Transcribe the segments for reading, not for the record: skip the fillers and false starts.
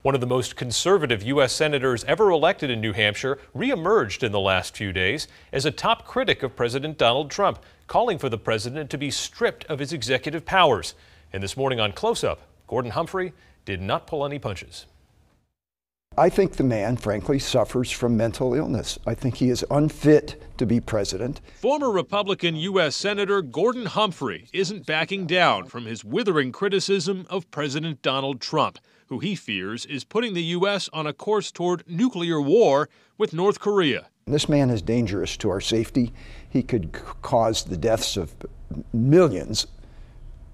One of the most conservative U.S. senators ever elected in New Hampshire reemerged in the last few days as a top critic of President Donald Trump, calling for the president to be stripped of his executive powers. And this morning on Close Up, Gordon Humphrey did not pull any punches. I think the man, frankly, suffers from mental illness. I think he is unfit to be president. Former Republican U.S. Senator Gordon Humphrey isn't backing down from his withering criticism of President Donald Trump, who he fears is putting the U.S. on a course toward nuclear war with North Korea. This man is dangerous to our safety. He could cause the deaths of millions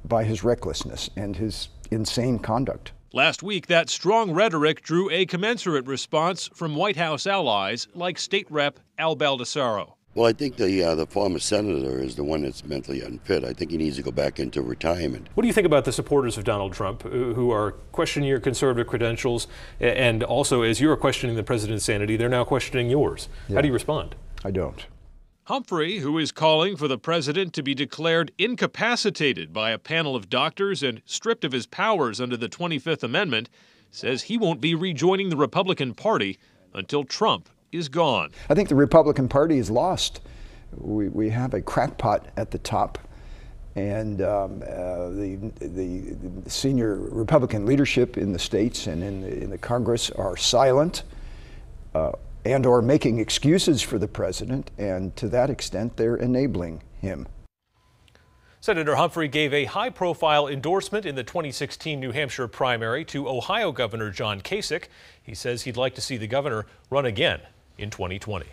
by his recklessness and his insane conduct. Last week, that strong rhetoric drew a commensurate response from White House allies like State Rep Al Baldessaro. Well, I think the former senator is the one that's mentally unfit. I think he needs to go back into retirement. What do you think about the supporters of Donald Trump who are questioning your conservative credentials, and also, as you're questioning the president's sanity, they're now questioning yours? Yeah. How do you respond? I don't. Humphrey, who is calling for the president to be declared incapacitated by a panel of doctors and stripped of his powers under the 25th Amendment, says he won't be rejoining the Republican Party until Trump is gone. I think the Republican Party is lost. We have a crackpot at the top, and the senior Republican leadership in the states and in the Congress are silent and or making excuses for the president, and to that extent they're enabling him. Senator Humphrey gave a high-profile endorsement in the 2016 New Hampshire primary to Ohio Governor John Kasich. He says he'd like to see the governor run again in 2020.